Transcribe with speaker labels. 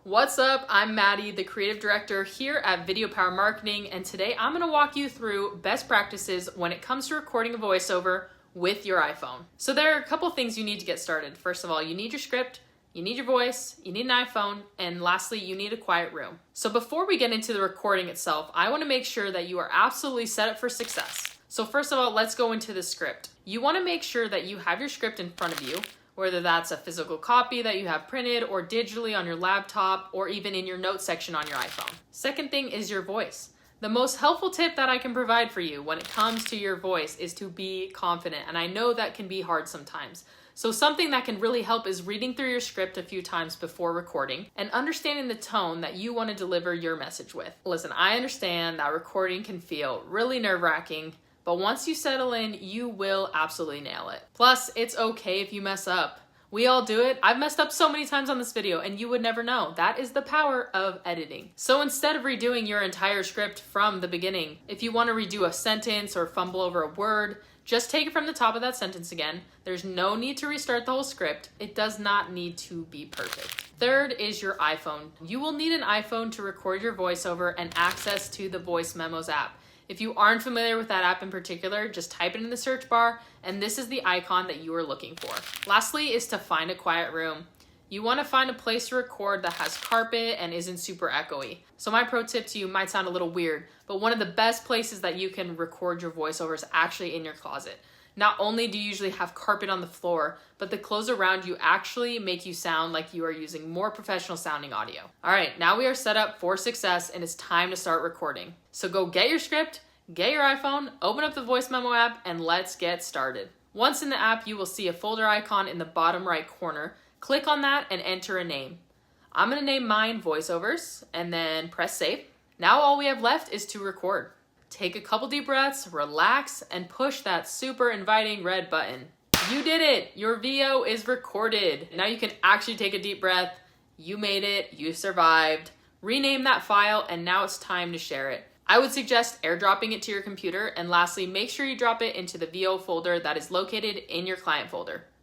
Speaker 1: What's up? I'm Maddie, the creative director here at Video Power Marketing, and today I'm going to walk you through best practices when it comes to recording a voiceover with your iPhone. So there are a couple things you need to get started. First of all, you need your script, you need your voice, you need an iPhone, and lastly, you need a quiet room. So before we get into the recording itself, I want to make sure that you are absolutely set up for success. So first of all, let's go into the script. You want to make sure that you have your script in front of you, whether that's a physical copy that you have printed or digitally on your laptop or even in your notes section on your iPhone. Second thing is your voice. The most helpful tip that I can provide for you when it comes to your voice is to be confident, and I know that can be hard sometimes. So something that can really help is reading through your script a few times before recording and understanding the tone that you want to deliver your message with. Listen, I understand that recording can feel really nerve-wracking, but once you settle in, you will absolutely nail it. Plus, it's okay if you mess up. We all do it. I've messed up so many times on this video and you would never know. That is the power of editing. So instead of redoing your entire script from the beginning, if you want to redo a sentence or fumble over a word, just take it from the top of that sentence again. There's no need to restart the whole script. It does not need to be perfect. Third is your iPhone. You will need an iPhone to record your voiceover and access to the Voice Memos app. If you aren't familiar with that app in particular, just type it in the search bar and this is the icon that you are looking for. Lastly is to find a quiet room. You want to find a place to record that has carpet and isn't super echoey. So my pro tip to you might sound a little weird, but one of the best places that you can record your voiceover is actually in your closet. Not only do you usually have carpet on the floor, but the clothes around you actually make you sound like you are using more professional sounding audio. All right, now we are set up for success and it's time to start recording. So go get your script, get your iPhone, open up the Voice Memo app, and let's get started. Once in the app, you will see a folder icon in the bottom right corner. Click on that and enter a name. I'm gonna name mine Voiceovers and then press save. Now all we have left is to record. Take a couple deep breaths, relax, and push that super inviting red button. You did it! Your VO is recorded. Now you can actually take a deep breath. You made it, you survived. Rename that file, and now it's time to share it. I would suggest airdropping it to your computer, and lastly, make sure you drop it into the VO folder that is located in your client folder.